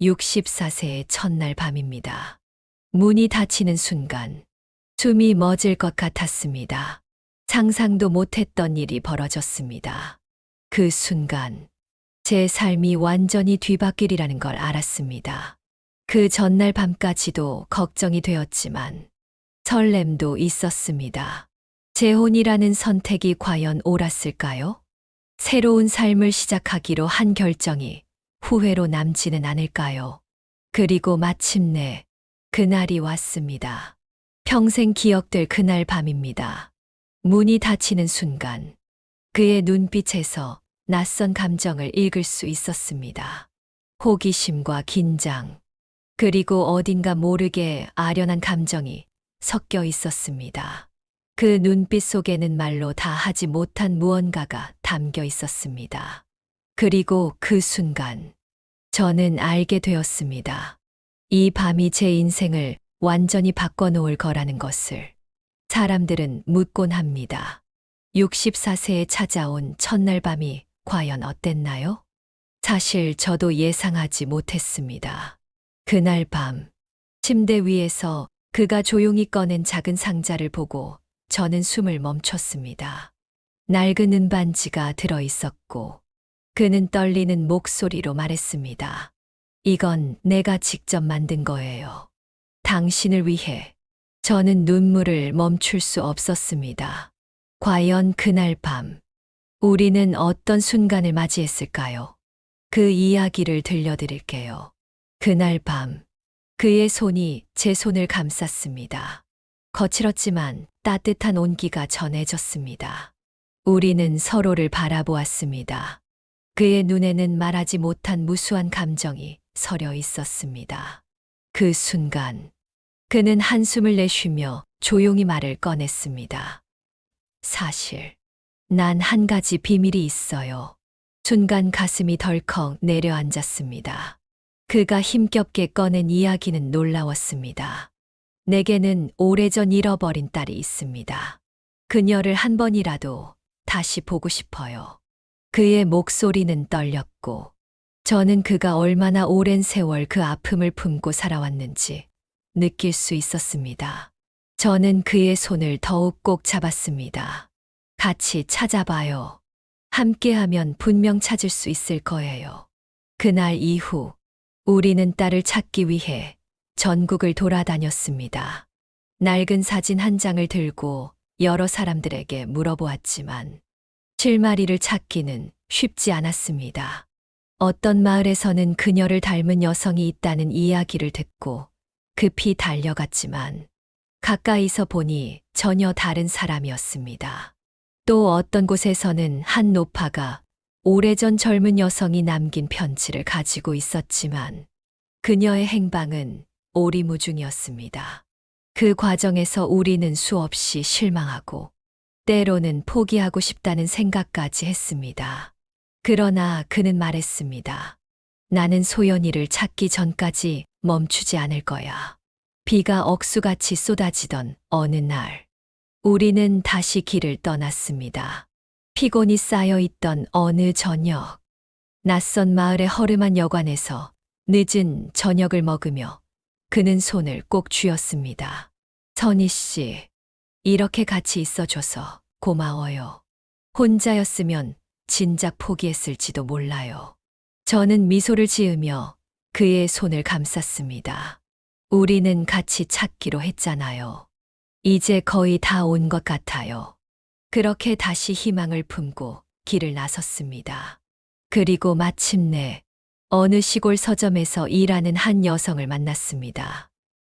64세의 첫날 밤입니다. 문이 닫히는 순간 숨이 멎을 것 같았습니다. 상상도 못했던 일이 벌어졌습니다. 그 순간 제 삶이 완전히 뒤바뀌리라는 걸 알았습니다. 그 전날 밤까지도 걱정이 되었지만 설렘도 있었습니다. 재혼이라는 선택이 과연 옳았을까요? 새로운 삶을 시작하기로 한 결정이 후회로 남지는 않을까요? 그리고 마침내 그날이 왔습니다. 평생 기억될 그날 밤입니다. 문이 닫히는 순간 그의 눈빛에서 낯선 감정을 읽을 수 있었습니다. 호기심과 긴장, 그리고 어딘가 모르게 아련한 감정이 섞여 있었습니다. 그 눈빛 속에는 말로 다 하지 못한 무언가가 담겨 있었습니다. 그리고 그 순간 저는 알게 되었습니다. 이 밤이 제 인생을 완전히 바꿔놓을 거라는 것을. 사람들은 묻곤 합니다. 64세에 찾아온 첫날 밤이 과연 어땠나요? 사실 저도 예상하지 못했습니다. 그날 밤, 침대 위에서 그가 조용히 꺼낸 작은 상자를 보고 저는 숨을 멈췄습니다. 낡은 은반지가 들어 있었고, 그는 떨리는 목소리로 말했습니다. 이건 내가 직접 만든 거예요. 당신을 위해. 저는 눈물을 멈출 수 없었습니다. 과연 그날 밤, 우리는 어떤 순간을 맞이했을까요? 그 이야기를 들려드릴게요. 그날 밤, 그의 손이 제 손을 감쌌습니다. 거칠었지만 따뜻한 온기가 전해졌습니다. 우리는 서로를 바라보았습니다. 그의 눈에는 말하지 못한 무수한 감정이 서려 있었습니다. 그 순간, 그는 한숨을 내쉬며 조용히 말을 꺼냈습니다. 사실, 난 한 가지 비밀이 있어요. 순간 가슴이 덜컥 내려앉았습니다. 그가 힘겹게 꺼낸 이야기는 놀라웠습니다. 내게는 오래전 잃어버린 딸이 있습니다. 그녀를 한 번이라도 다시 보고 싶어요. 그의 목소리는 떨렸고, 저는 그가 얼마나 오랜 세월 그 아픔을 품고 살아왔는지 느낄 수 있었습니다. 저는 그의 손을 더욱 꼭 잡았습니다. 같이 찾아봐요. 함께하면 분명 찾을 수 있을 거예요. 그날 이후 우리는 딸을 찾기 위해 전국을 돌아다녔습니다. 낡은 사진 한 장을 들고 여러 사람들에게 물어보았지만 실마리를 찾기는 쉽지 않았습니다. 어떤 마을에서는 그녀를 닮은 여성이 있다는 이야기를 듣고 급히 달려갔지만 가까이서 보니 전혀 다른 사람이었습니다. 또 어떤 곳에서는 한 노파가 오래전 젊은 여성이 남긴 편지를 가지고 있었지만 그녀의 행방은 오리무중이었습니다. 그 과정에서 우리는 수없이 실망하고 때로는 포기하고 싶다는 생각까지 했습니다. 그러나 그는 말했습니다. 나는 소연이를 찾기 전까지 멈추지 않을 거야. 비가 억수같이 쏟아지던 어느 날, 우리는 다시 길을 떠났습니다. 피곤이 쌓여 있던 어느 저녁, 낯선 마을의 허름한 여관에서 늦은 저녁을 먹으며 그는 손을 꼭 쥐었습니다. 선희 씨, 이렇게 같이 있어줘서 고마워요. 혼자였으면 진작 포기했을지도 몰라요. 저는 미소를 지으며 그의 손을 감쌌습니다. 우리는 같이 찾기로 했잖아요. 이제 거의 다 온 것 같아요. 그렇게 다시 희망을 품고 길을 나섰습니다. 그리고 마침내 어느 시골 서점에서 일하는 한 여성을 만났습니다.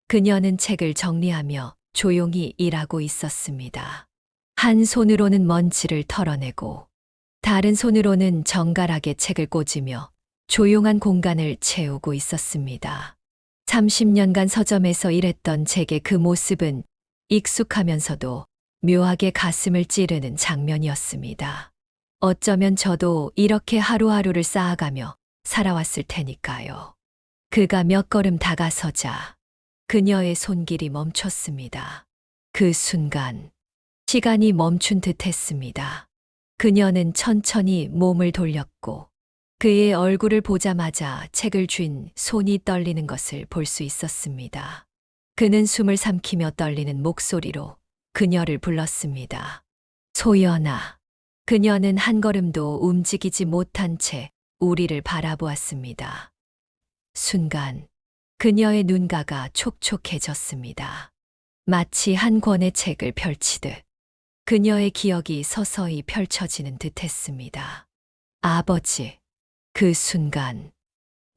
그녀는 책을 정리하며 조용히 일하고 있었습니다. 한 손으로는 먼지를 털어내고 다른 손으로는 정갈하게 책을 꽂으며 조용한 공간을 채우고 있었습니다. 30년간 서점에서 일했던 제게 그 모습은 익숙하면서도 묘하게 가슴을 찌르는 장면이었습니다. 어쩌면 저도 이렇게 하루하루를 쌓아가며 살아왔을 테니까요. 그가 몇 걸음 다가서자 그녀의 손길이 멈췄습니다. 그 순간 시간이 멈춘 듯 했습니다. 그녀는 천천히 몸을 돌렸고 그의 얼굴을 보자마자 책을 쥔 손이 떨리는 것을 볼 수 있었습니다. 그는 숨을 삼키며 떨리는 목소리로 그녀를 불렀습니다. 소연아. 그녀는 한 걸음도 움직이지 못한 채 우리를 바라보았습니다. 순간 그녀의 눈가가 촉촉해졌습니다. 마치 한 권의 책을 펼치듯 그녀의 기억이 서서히 펼쳐지는 듯 했습니다. 아버지. 그 순간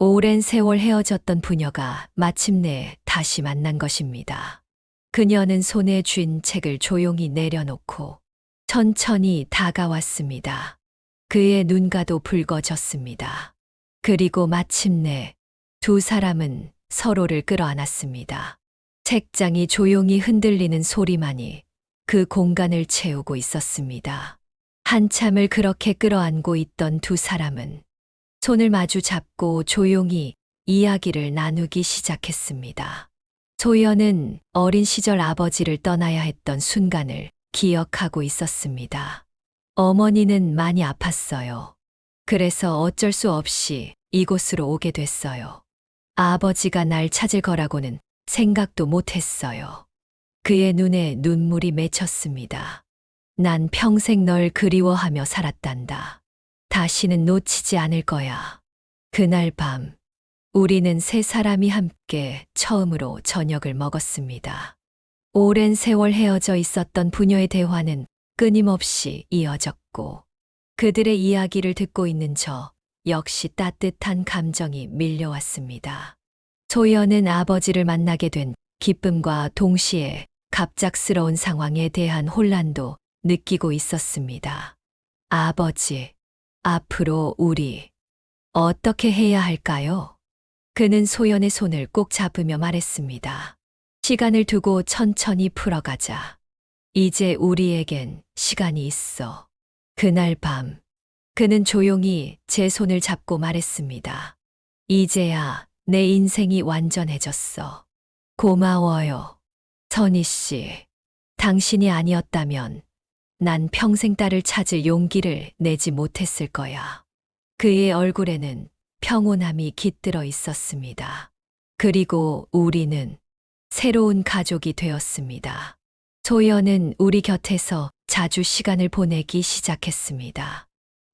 오랜 세월 헤어졌던 부녀가 마침내 다시 만난 것입니다. 그녀는 손에 쥔 책을 조용히 내려놓고 천천히 다가왔습니다. 그의 눈가도 붉어졌습니다. 그리고 마침내 두 사람은 서로를 끌어안았습니다. 책장이 조용히 흔들리는 소리만이 그 공간을 채우고 있었습니다. 한참을 그렇게 끌어안고 있던 두 사람은 손을 마주 잡고 조용히 이야기를 나누기 시작했습니다. 소연은 어린 시절 아버지를 떠나야 했던 순간을 기억하고 있었습니다. 어머니는 많이 아팠어요. 그래서 어쩔 수 없이 이곳으로 오게 됐어요. 아버지가 날 찾을 거라고는 생각도 못 했어요. 그의 눈에 눈물이 맺혔습니다. 난 평생 널 그리워하며 살았단다. 다시는 놓치지 않을 거야. 그날 밤, 우리는 세 사람이 함께 처음으로 저녁을 먹었습니다. 오랜 세월 헤어져 있었던 부녀의 대화는 끊임없이 이어졌고, 그들의 이야기를 듣고 있는 저 역시 따뜻한 감정이 밀려왔습니다. 소연은 아버지를 만나게 된 기쁨과 동시에 갑작스러운 상황에 대한 혼란도 느끼고 있었습니다. 아버지, 앞으로 우리 어떻게 해야 할까요? 그는 소연의 손을 꼭 잡으며 말했습니다. 시간을 두고 천천히 풀어가자. 이제 우리에겐 시간이 있어. 그날 밤, 그는 조용히 제 손을 잡고 말했습니다. 이제야 내 인생이 완전해졌어. 고마워요. 선희 씨, 당신이 아니었다면 난 평생 딸을 찾을 용기를 내지 못했을 거야. 그의 얼굴에는 평온함이 깃들어 있었습니다. 그리고 우리는 새로운 가족이 되었습니다. 소연은 우리 곁에서 자주 시간을 보내기 시작했습니다.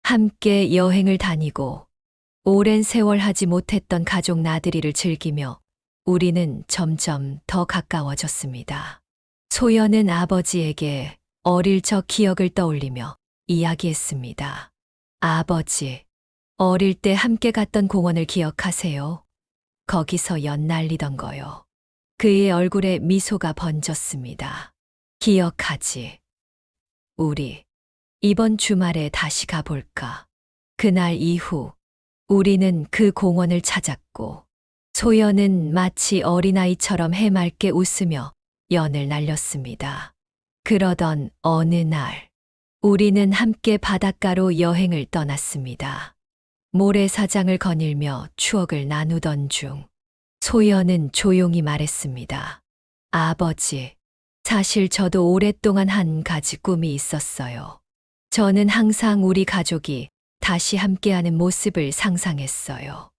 함께 여행을 다니고 오랜 세월 하지 못했던 가족 나들이를 즐기며 우리는 점점 더 가까워졌습니다. 소연은 아버지에게 어릴 적 기억을 떠올리며 이야기했습니다. 아버지, 어릴 때 함께 갔던 공원을 기억하세요? 거기서 연 날리던 거요. 그의 얼굴에 미소가 번졌습니다. 기억하지. 우리 이번 주말에 다시 가볼까? 그날 이후 우리는 그 공원을 찾았고 소연은 마치 어린아이처럼 해맑게 웃으며 연을 날렸습니다. 그러던 어느 날 우리는 함께 바닷가로 여행을 떠났습니다. 모래사장을 거닐며 추억을 나누던 중 소연은 조용히 말했습니다. 아버지, 사실 저도 오랫동안 한 가지 꿈이 있었어요. 저는 항상 우리 가족이 다시 함께하는 모습을 상상했어요.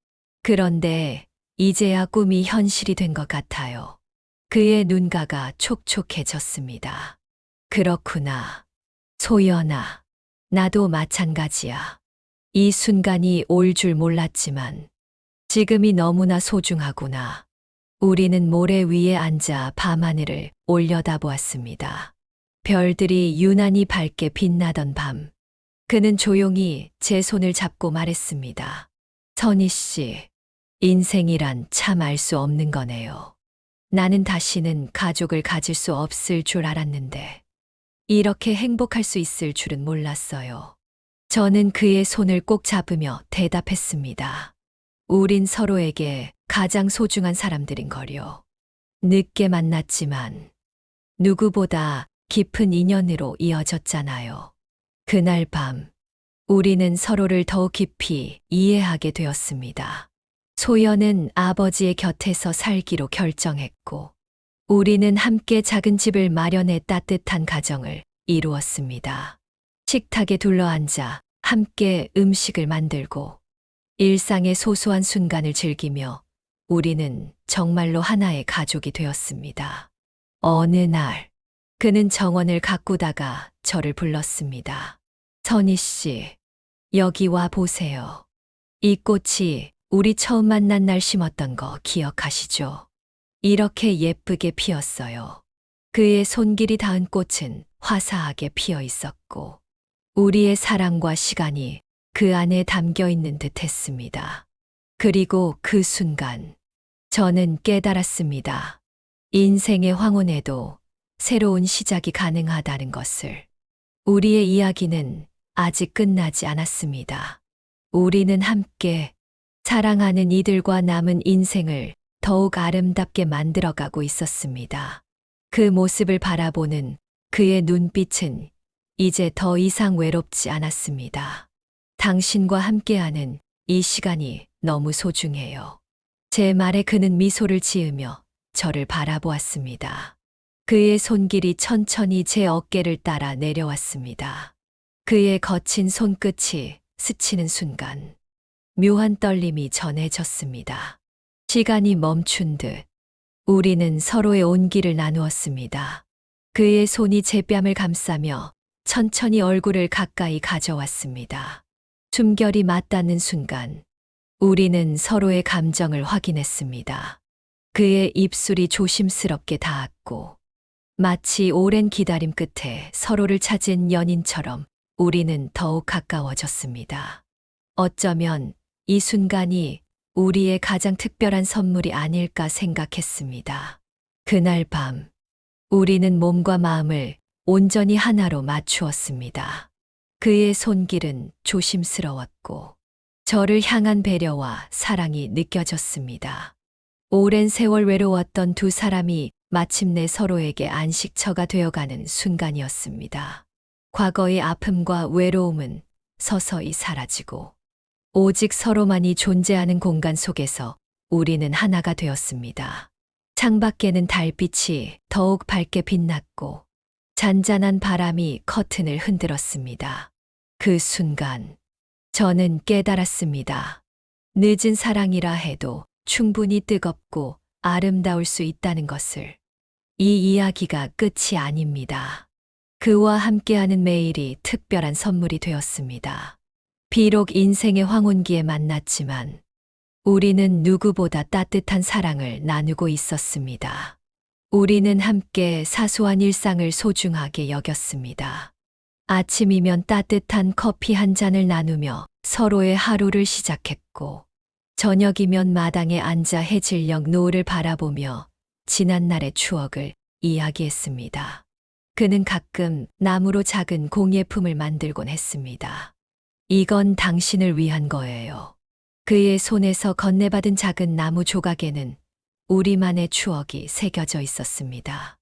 그런데 이제야 꿈이 현실이 된 것 같아요. 그의 눈가가 촉촉해졌습니다. 그렇구나. 소연아, 나도 마찬가지야. 이 순간이 올 줄 몰랐지만 지금이 너무나 소중하구나. 우리는 모래 위에 앉아 밤하늘을 올려다보았습니다. 별들이 유난히 밝게 빛나던 밤, 그는 조용히 제 손을 잡고 말했습니다. 선희 씨, 인생이란 참 알 수 없는 거네요. 나는 다시는 가족을 가질 수 없을 줄 알았는데 이렇게 행복할 수 있을 줄은 몰랐어요. 저는 그의 손을 꼭 잡으며 대답했습니다. 우린 서로에게 가장 소중한 사람들인 거요. 늦게 만났지만 누구보다 깊은 인연으로 이어졌잖아요. 그날 밤, 우리는 서로를 더욱 깊이 이해하게 되었습니다. 소연은 아버지의 곁에서 살기로 결정했고, 우리는 함께 작은 집을 마련해 따뜻한 가정을 이루었습니다. 식탁에 둘러앉아 함께 음식을 만들고, 일상의 소소한 순간을 즐기며 우리는 정말로 하나의 가족이 되었습니다. 어느 날, 그는 정원을 가꾸다가 저를 불렀습니다. 선희 씨, 여기 와 보세요. 이 꽃이 우리 처음 만난 날 심었던 거 기억하시죠? 이렇게 예쁘게 피었어요. 그의 손길이 닿은 꽃은 화사하게 피어 있었고, 우리의 사랑과 시간이 그 안에 담겨 있는 듯 했습니다. 그리고 그 순간, 저는 깨달았습니다. 인생의 황혼에도 새로운 시작이 가능하다는 것을. 우리의 이야기는 아직 끝나지 않았습니다. 우리는 함께 사랑하는 이들과 남은 인생을 더욱 아름답게 만들어가고 있었습니다. 그 모습을 바라보는 그의 눈빛은 이제 더 이상 외롭지 않았습니다. 당신과 함께하는 이 시간이 너무 소중해요. 제 말에 그는 미소를 지으며 저를 바라보았습니다. 그의 손길이 천천히 제 어깨를 따라 내려왔습니다. 그의 거친 손끝이 스치는 순간 묘한 떨림이 전해졌습니다. 시간이 멈춘 듯 우리는 서로의 온기를 나누었습니다. 그의 손이 제 뺨을 감싸며 천천히 얼굴을 가까이 가져왔습니다. 숨결이 맞닿는 순간 우리는 서로의 감정을 확인했습니다. 그의 입술이 조심스럽게 닿았고 마치 오랜 기다림 끝에 서로를 찾은 연인처럼 우리는 더욱 가까워졌습니다. 어쩌면 이 순간이 우리의 가장 특별한 선물이 아닐까 생각했습니다. 그날 밤, 우리는 몸과 마음을 온전히 하나로 맞추었습니다. 그의 손길은 조심스러웠고, 저를 향한 배려와 사랑이 느껴졌습니다. 오랜 세월 외로웠던 두 사람이 마침내 서로에게 안식처가 되어가는 순간이었습니다. 과거의 아픔과 외로움은 서서히 사라지고, 오직 서로만이 존재하는 공간 속에서 우리는 하나가 되었습니다. 창밖에는 달빛이 더욱 밝게 빛났고 잔잔한 바람이 커튼을 흔들었습니다. 그 순간 저는 깨달았습니다. 늦은 사랑이라 해도 충분히 뜨겁고 아름다울 수 있다는 것을. 이 이야기가 끝이 아닙니다. 그와 함께하는 매일이 특별한 선물이 되었습니다. 비록 인생의 황혼기에 만났지만 우리는 누구보다 따뜻한 사랑을 나누고 있었습니다. 우리는 함께 사소한 일상을 소중하게 여겼습니다. 아침이면 따뜻한 커피 한 잔을 나누며 서로의 하루를 시작했고, 저녁이면 마당에 앉아 해질녘 노을을 바라보며 지난날의 추억을 이야기했습니다. 그는 가끔 나무로 작은 공예품을 만들곤 했습니다. 이건 당신을 위한 거예요. 그의 손에서 건네받은 작은 나무 조각에는 우리만의 추억이 새겨져 있었습니다.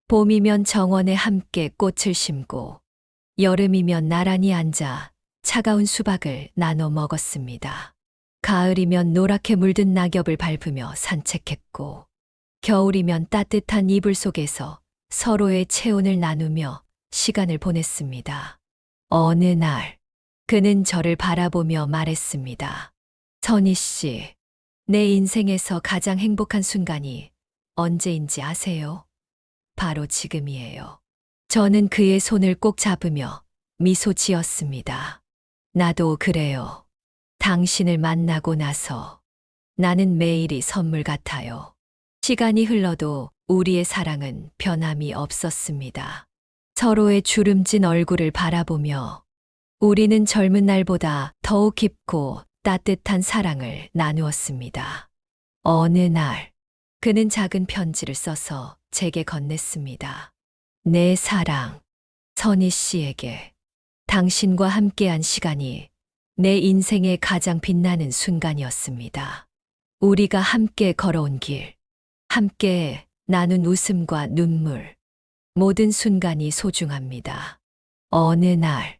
봄이면 정원에 함께 꽃을 심고, 여름이면 나란히 앉아 차가운 수박을 나눠 먹었습니다. 가을이면 노랗게 물든 낙엽을 밟으며 산책했고, 겨울이면 따뜻한 이불 속에서 서로의 체온을 나누며 시간을 보냈습니다. 어느 날, 그는 저를 바라보며 말했습니다. 선희 씨, 내 인생에서 가장 행복한 순간이 언제인지 아세요? 바로 지금이에요. 저는 그의 손을 꼭 잡으며 미소 지었습니다. 나도 그래요. 당신을 만나고 나서 나는 매일이 선물 같아요. 시간이 흘러도 우리의 사랑은 변함이 없었습니다. 서로의 주름진 얼굴을 바라보며 우리는 젊은 날보다 더욱 깊고 따뜻한 사랑을 나누었습니다. 어느 날, 그는 작은 편지를 써서 제게 건넸습니다. 내 사랑, 선희 씨에게. 당신과 함께한 시간이 내 인생의 가장 빛나는 순간이었습니다. 우리가 함께 걸어온 길, 함께 나눈 웃음과 눈물, 모든 순간이 소중합니다. 어느 날,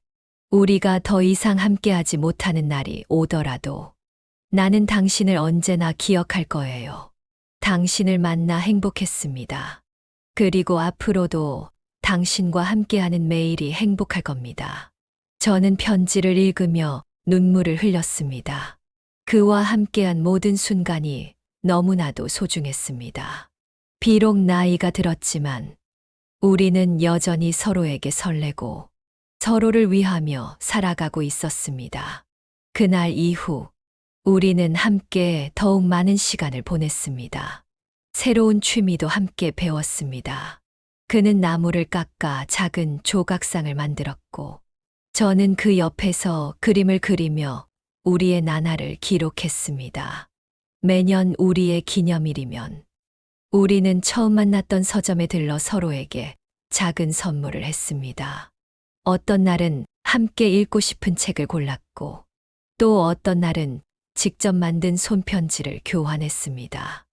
우리가 더 이상 함께하지 못하는 날이 오더라도 나는 당신을 언제나 기억할 거예요. 당신을 만나 행복했습니다. 그리고 앞으로도 당신과 함께하는 매일이 행복할 겁니다. 저는 편지를 읽으며 눈물을 흘렸습니다. 그와 함께한 모든 순간이 너무나도 소중했습니다. 비록 나이가 들었지만 우리는 여전히 서로에게 설레고 서로를 위하며 살아가고 있었습니다. 그날 이후 우리는 함께 더욱 많은 시간을 보냈습니다. 새로운 취미도 함께 배웠습니다. 그는 나무를 깎아 작은 조각상을 만들었고, 저는 그 옆에서 그림을 그리며 우리의 나날을 기록했습니다. 매년 우리의 기념일이면 우리는 처음 만났던 서점에 들러 서로에게 작은 선물을 했습니다. 어떤 날은 함께 읽고 싶은 책을 골랐고, 또 어떤 날은 직접 만든 손편지를 교환했습니다.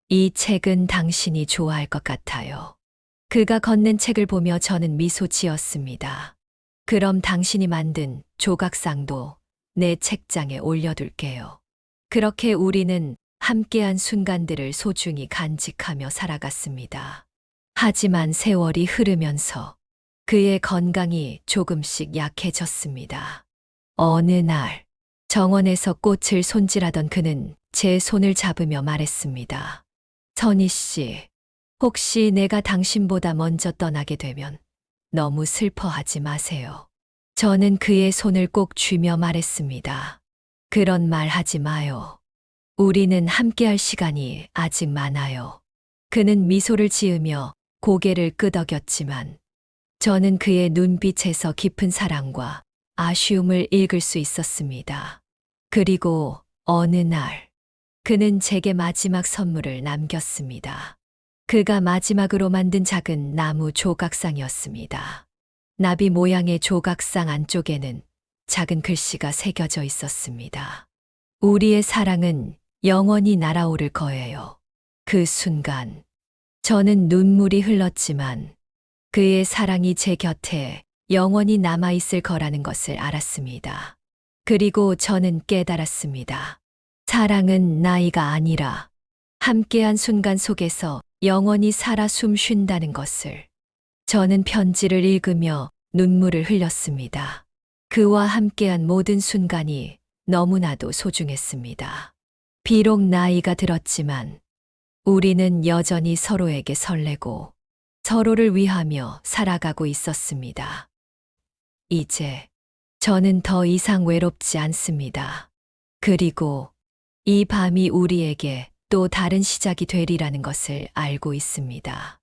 이 책은 당신이 좋아할 것 같아요. 그가 건넨 책을 보며 저는 미소 지었습니다. 그럼 당신이 만든 조각상도 내 책장에 올려둘게요. 그렇게 우리는 함께한 순간들을 소중히 간직하며 살아갔습니다. 하지만 세월이 흐르면서 그의 건강이 조금씩 약해졌습니다. 어느 날 정원에서 꽃을 손질하던 그는 제 손을 잡으며 말했습니다. 선희 씨, 혹시 내가 당신보다 먼저 떠나게 되면 너무 슬퍼하지 마세요. 저는 그의 손을 꼭 쥐며 말했습니다. 그런 말 하지 마요. 우리는 함께할 시간이 아직 많아요. 그는 미소를 지으며 고개를 끄덕였지만 저는 그의 눈빛에서 깊은 사랑과 아쉬움을 읽을 수 있었습니다. 그리고 어느 날 그는 제게 마지막 선물을 남겼습니다. 그가 마지막으로 만든 작은 나무 조각상이었습니다. 나비 모양의 조각상 안쪽에는 작은 글씨가 새겨져 있었습니다. 우리의 사랑은 영원히 날아오를 거예요. 그 순간 저는 눈물이 흘렀지만 그의 사랑이 제 곁에 영원히 남아있을 거라는 것을 알았습니다. 그리고 저는 깨달았습니다. 사랑은 나이가 아니라 함께한 순간 속에서 영원히 살아 숨 쉰다는 것을. 저는 편지를 읽으며 눈물을 흘렸습니다. 그와 함께한 모든 순간이 너무나도 소중했습니다. 비록 나이가 들었지만 우리는 여전히 서로에게 설레고 서로를 위하며 살아가고 있었습니다. 이제 저는 더 이상 외롭지 않습니다. 그리고 이 밤이 우리에게 또 다른 시작이 되리라는 것을 알고 있습니다.